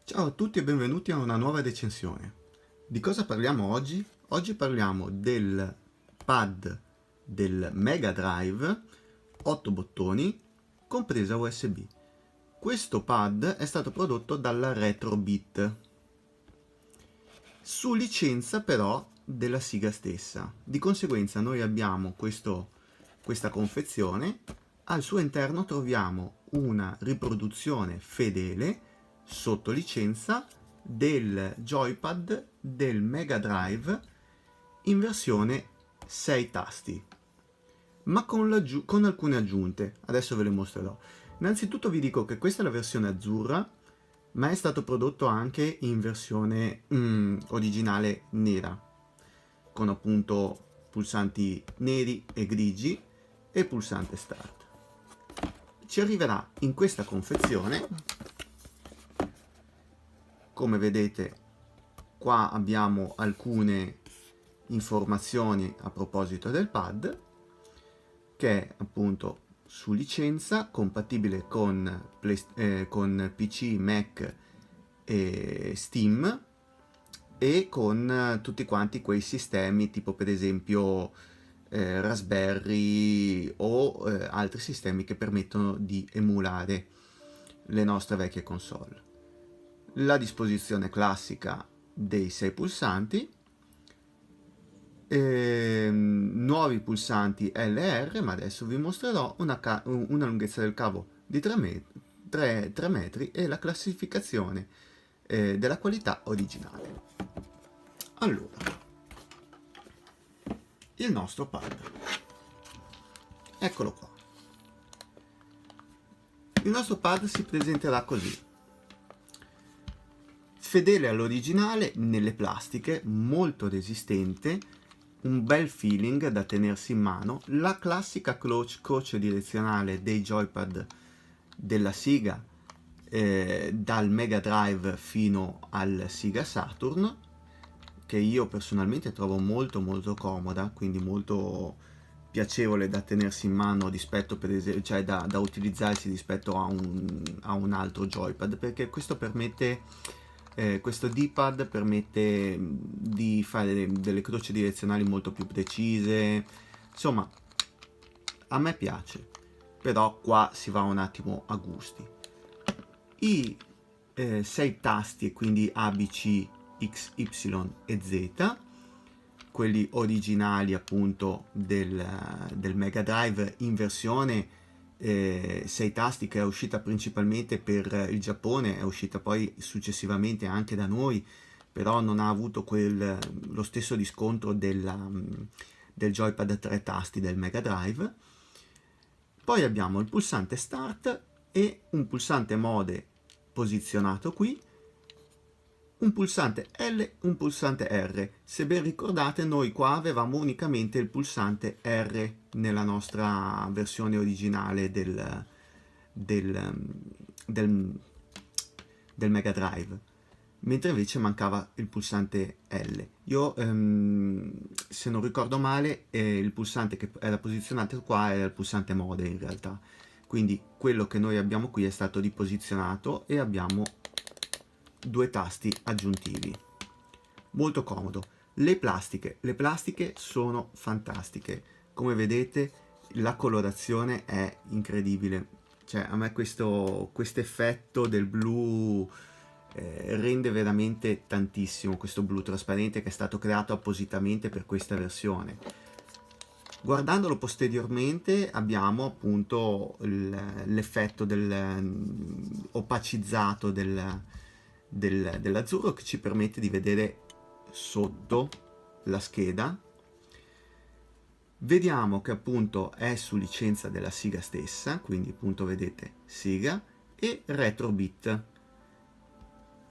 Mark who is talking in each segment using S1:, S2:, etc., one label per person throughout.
S1: Ciao a tutti e benvenuti a una nuova recensione. Di cosa parliamo oggi? Oggi parliamo del pad del Mega Drive 8 bottoni con presa USB. Questo pad è stato prodotto dalla Retrobit su licenza però della Sega stessa. Di conseguenza noi abbiamo questa confezione. Al suo interno troviamo una riproduzione fedele sotto licenza del joypad del Mega Drive in versione 6 tasti, ma con alcune aggiunte. Adesso ve le mostrerò. Innanzitutto vi dico che questa è la versione azzurra, ma è stato prodotto anche in versione originale nera, con appunto pulsanti neri e grigi e pulsante start. Ci arriverà in questa confezione. Come vedete qua abbiamo alcune informazioni a proposito del pad, che è appunto su licenza, compatibile con PC, Mac e Steam, e con tutti quanti quei sistemi tipo per esempio Raspberry o altri sistemi che permettono di emulare le nostre vecchie console. La disposizione classica dei 6 pulsanti, nuovi pulsanti LR, ma adesso vi mostrerò una lunghezza del cavo di 3 metri e la classificazione della qualità originale. Allora, il nostro pad, eccolo qua. Il nostro pad si presenterà così: fedele all'originale nelle plastiche, molto resistente, un bel feeling da tenersi in mano, la classica croce direzionale dei joypad della Sega, dal Mega Drive fino al Sega Saturn, che io personalmente trovo molto comoda, quindi molto piacevole da tenersi in mano rispetto, per esempio, cioè da utilizzarsi rispetto a un altro joypad, perché questo permette, questo D-pad permette di fare delle croci direzionali molto più precise. Insomma, a me piace, però qua si va un attimo a gusti. I 6 tasti, quindi A, B, C, X, Y e Z, quelli originali appunto del Mega Drive in versione 6 tasti, che è uscita principalmente per il Giappone, è uscita poi successivamente anche da noi, però non ha avuto lo stesso riscontro del joypad a 3 tasti del Mega Drive. Poi abbiamo il pulsante Start e un pulsante Mode posizionato qui, un pulsante L, un pulsante R. Se ben ricordate, noi qua avevamo unicamente il pulsante R nella nostra versione originale del Mega Drive, mentre invece mancava il pulsante L. Io, se non ricordo male, il pulsante che era posizionato qua era il pulsante Mode in realtà. Quindi quello che noi abbiamo qui è stato riposizionato e abbiamo 2 tasti aggiuntivi. Molto comodo. Le plastiche sono fantastiche. Come vedete la colorazione è incredibile. Cioè, a me questo effetto del blu rende veramente tantissimo, questo blu trasparente che è stato creato appositamente per questa versione. Guardandolo posteriormente abbiamo appunto l'effetto opacizzato dell'azzurro, che ci permette di vedere sotto la scheda. Vediamo che appunto è su licenza della Sega stessa, quindi appunto vedete Sega e Retrobit,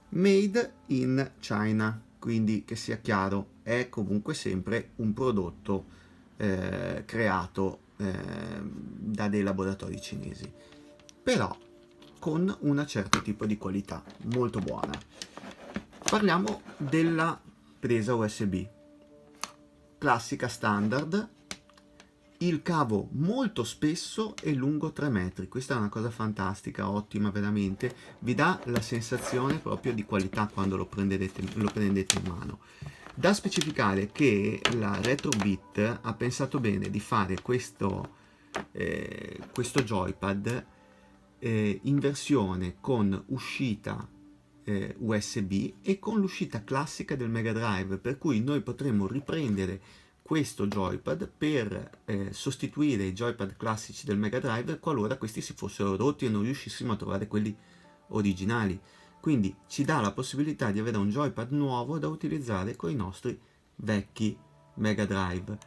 S1: made in China, quindi che sia chiaro, è comunque sempre un prodotto creato da dei laboratori cinesi, però con un certo tipo di qualità molto buona. Parliamo della presa USB, classica standard il cavo molto spesso e lungo 3 metri. Questa è una cosa fantastica, ottima veramente, vi dà la sensazione proprio di qualità quando lo prendete in mano. Da specificare che la Retrobit ha pensato bene di fare questo joypad in versione con uscita USB e con l'uscita classica del Mega Drive, per cui noi potremmo riprendere questo joypad per sostituire i joypad classici del Mega Drive qualora questi si fossero rotti e non riuscissimo a trovare quelli originali. Quindi ci dà la possibilità di avere un joypad nuovo da utilizzare con i nostri vecchi Mega Drive.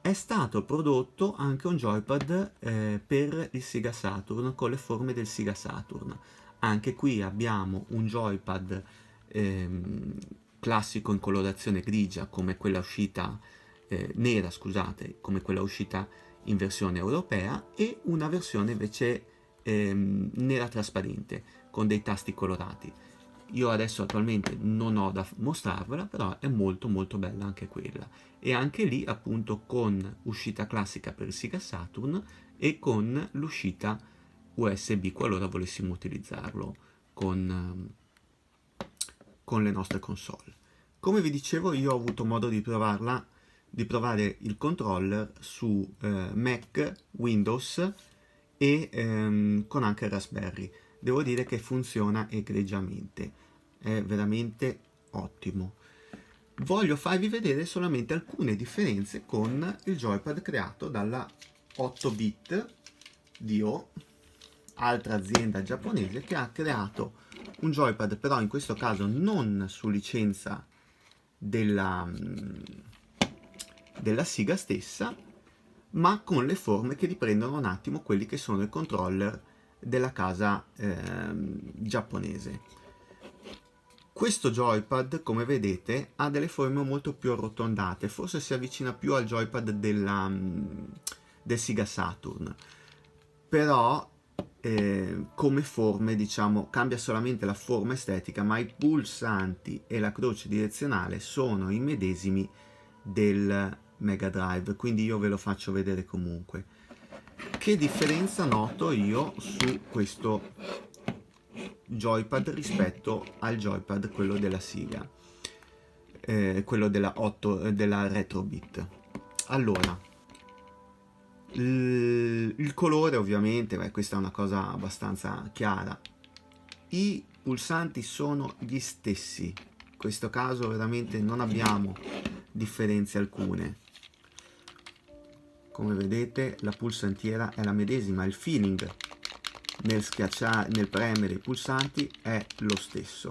S1: È stato prodotto anche un joypad per il Sega Saturn con le forme del Sega Saturn. Anche qui abbiamo un joypad classico in colorazione grigia come quella uscita nera, scusate, come quella uscita in versione europea, e una versione invece nera trasparente con dei tasti colorati. Io adesso attualmente non ho da mostrarvela, però è molto molto bella anche quella, e anche lì appunto con uscita classica per il Sega Saturn e con l'uscita USB qualora volessimo utilizzarlo con le nostre console. Come vi dicevo, io ho avuto modo di provare il controller su Mac, Windows e con anche Raspberry. Devo dire che funziona egregiamente, è veramente ottimo. Voglio farvi vedere solamente alcune differenze con il joypad creato dalla 8-bit Dio, altra azienda giapponese che ha creato un joypad, però in questo caso non su licenza della Sega stessa, ma con le forme che riprendono un attimo quelli che sono i controller della casa giapponese. Questo joypad, come vedete, ha delle forme molto più arrotondate, forse si avvicina più al joypad del Sega Saturn, però come forme, diciamo, cambia solamente la forma estetica, ma i pulsanti e la croce direzionale sono i medesimi del Mega Drive, quindi io ve lo faccio vedere comunque. Che differenza noto io su questo joypad rispetto al joypad quello della Sega, quello della Retrobit? Allora, il colore ovviamente, questa è una cosa abbastanza chiara, i pulsanti sono gli stessi, in questo caso veramente non abbiamo differenze alcune. Come vedete la pulsantiera è la medesima, il feeling nel premere i pulsanti è lo stesso.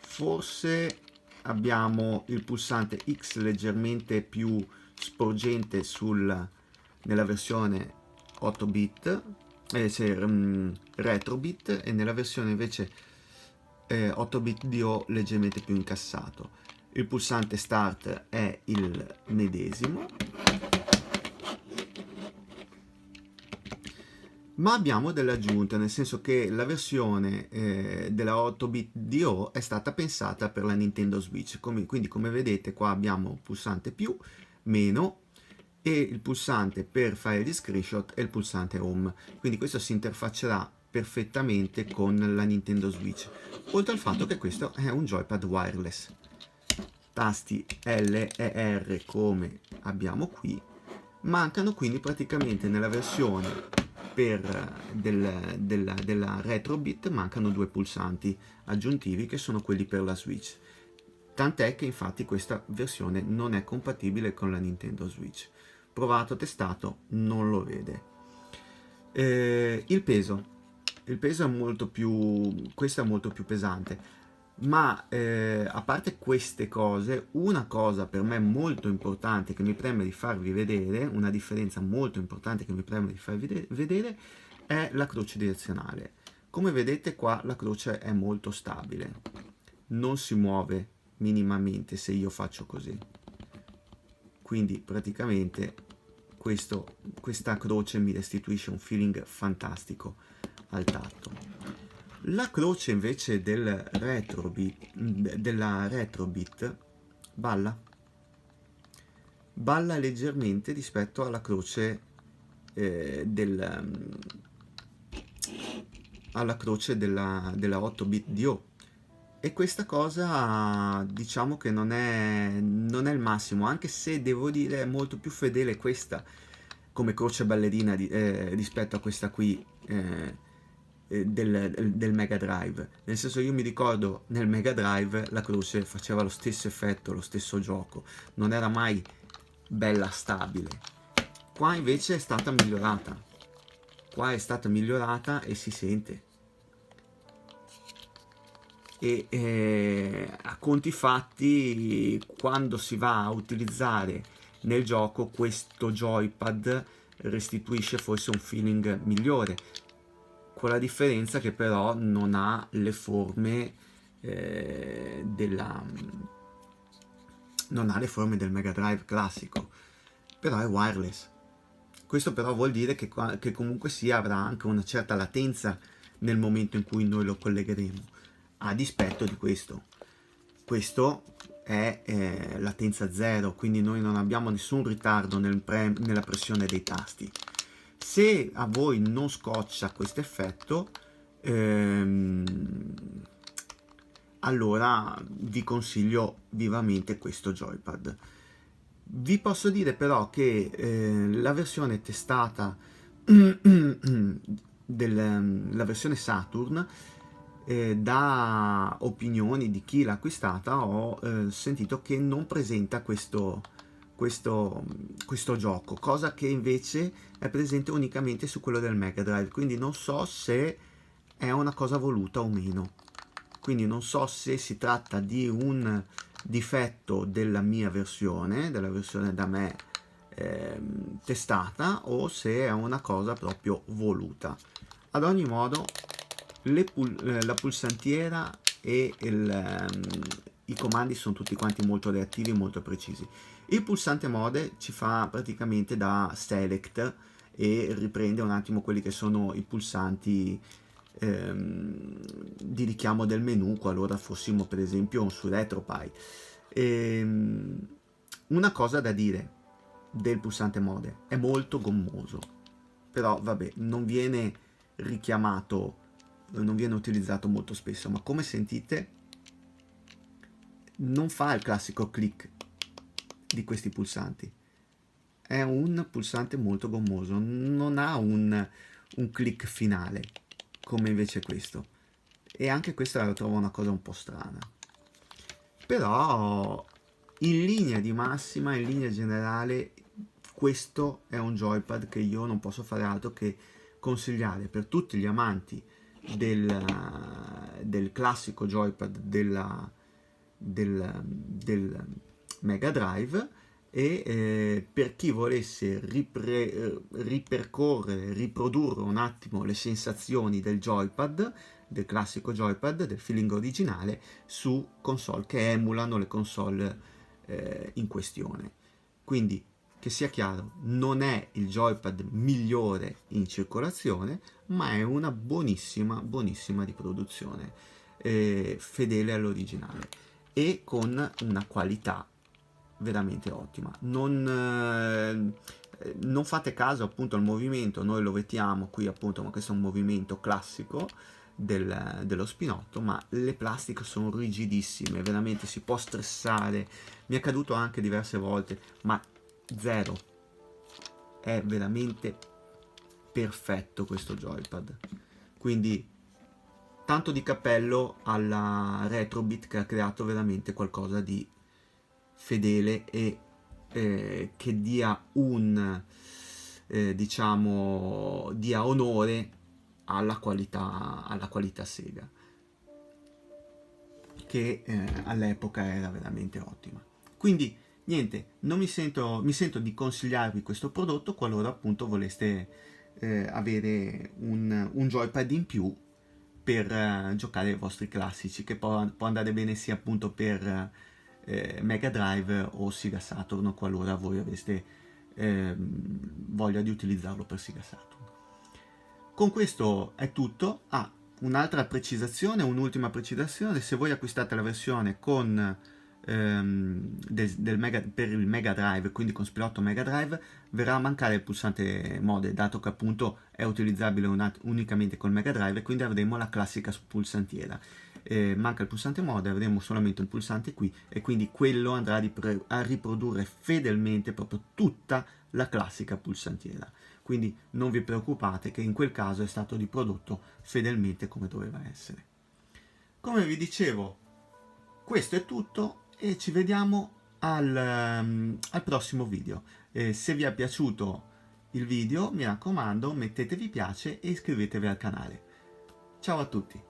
S1: Forse abbiamo il pulsante X leggermente più sporgente nella versione 8-bit, Retrobit, e nella versione invece 8-bit DO leggermente più incassato. Il pulsante Start è il medesimo, ma abbiamo delle aggiunte, nel senso che la versione della 8-bit DO è stata pensata per la Nintendo Switch, quindi come vedete qua abbiamo pulsante più, meno, e il pulsante per fare gli screenshot e il pulsante home, quindi questo si interfaccerà perfettamente con la Nintendo Switch, oltre al fatto che questo è un joypad wireless. Tasti L e R come abbiamo qui, mancano quindi praticamente nella versione della Retrobit, mancano due pulsanti aggiuntivi che sono quelli per la Switch, tant'è che infatti questa versione non è compatibile con la Nintendo Switch. Provato, testato, non lo vede. Il peso è molto più, questo è molto più pesante, ma a parte queste cose, una cosa per me molto importante che mi preme di farvi vedere, una differenza molto importante che mi preme di farvi vedere, è la croce direzionale. Come vedete qua la croce è molto stabile, non si muove minimamente se io faccio così, quindi praticamente questa croce mi restituisce un feeling fantastico al tatto. La croce invece della Retrobit balla balla leggermente rispetto alla croce alla croce della 8-bit DO. E questa cosa diciamo che non è il massimo, anche se devo dire è molto più fedele questa come croce ballerina rispetto a questa qui del Mega Drive. Nel senso, io mi ricordo nel Mega Drive la croce faceva lo stesso effetto, lo stesso gioco, non era mai bella stabile. Qua invece è stata migliorata. Qua è stata migliorata e si sente. E a conti fatti, quando si va a utilizzare nel gioco, questo joypad restituisce forse un feeling migliore, con la differenza che però non ha le forme non ha le forme del Mega Drive classico, però è wireless. Questo però vuol dire che comunque sia avrà anche una certa latenza nel momento in cui noi lo collegheremo, a dispetto di questo. Questo è latenza zero, quindi noi non abbiamo nessun ritardo nella pressione dei tasti. Se a voi non scoccia questo effetto, allora vi consiglio vivamente questo joypad. Vi posso dire però che la versione testata la versione Saturn, da opinioni di chi l'ha acquistata ho sentito che non presenta questo gioco, cosa che invece è presente unicamente su quello del Mega Drive, quindi non so se è una cosa voluta o meno, quindi non so se si tratta di un difetto della mia versione, della versione da me testata, o se è una cosa proprio voluta. Ad ogni modo la pulsantiera e i comandi sono tutti quanti molto reattivi, molto precisi. Il pulsante mode ci fa praticamente da select e riprende un attimo quelli che sono i pulsanti di richiamo del menu, qualora fossimo per esempio su RetroPie. Una cosa da dire del pulsante mode: è molto gommoso, però vabbè, non viene richiamato, non viene utilizzato molto spesso, ma come sentite non fa il classico click di questi pulsanti. È un pulsante molto gommoso, non ha un click finale come invece questo, e anche questa la trovo una cosa un po' strana. Però in linea di massima, in linea generale, questo è un joypad che io non posso fare altro che consigliare per tutti gli amanti del classico joypad del Mega Drive, e per chi volesse riprodurre un attimo le sensazioni del joypad, del classico joypad, del feeling originale, su console che emulano le console in questione. Quindi, che sia chiaro, non è il joypad migliore in circolazione, ma è una buonissima riproduzione, fedele all'originale e con una qualità veramente ottima. Non fate caso appunto al movimento, noi lo vediamo qui appunto, ma questo è un movimento classico dello spinotto, ma le plastiche sono rigidissime, veramente si può stressare, mi è caduto anche diverse volte, ma zero, è veramente perfetto questo joypad. Quindi tanto di cappello alla Retrobit, che ha creato veramente qualcosa di fedele e che dia dia onore alla qualità Sega, che all'epoca era veramente ottima. Quindi niente, mi sento di consigliarvi questo prodotto qualora appunto voleste avere un joypad in più per giocare ai vostri classici, che può andare bene sia appunto per Mega Drive o Sega Saturn, qualora voi aveste voglia di utilizzarlo per Sega Saturn. Con questo è tutto. Un'altra precisazione, un'ultima precisazione: se voi acquistate la versione con per il Mega Drive, quindi con Spirotto Mega Drive, verrà a mancare il pulsante mode, dato che appunto è utilizzabile unicamente col Mega Drive, quindi avremo la classica pulsantiera. Manca il pulsante mode, avremo solamente il pulsante qui, e quindi quello andrà a riprodurre fedelmente proprio tutta la classica pulsantiera. Quindi non vi preoccupate che in quel caso è stato riprodotto fedelmente come doveva essere. Come vi dicevo, questo è tutto e ci vediamo al prossimo video. Se vi è piaciuto il video, mi raccomando, mettete vi piace e iscrivetevi al canale. Ciao a tutti!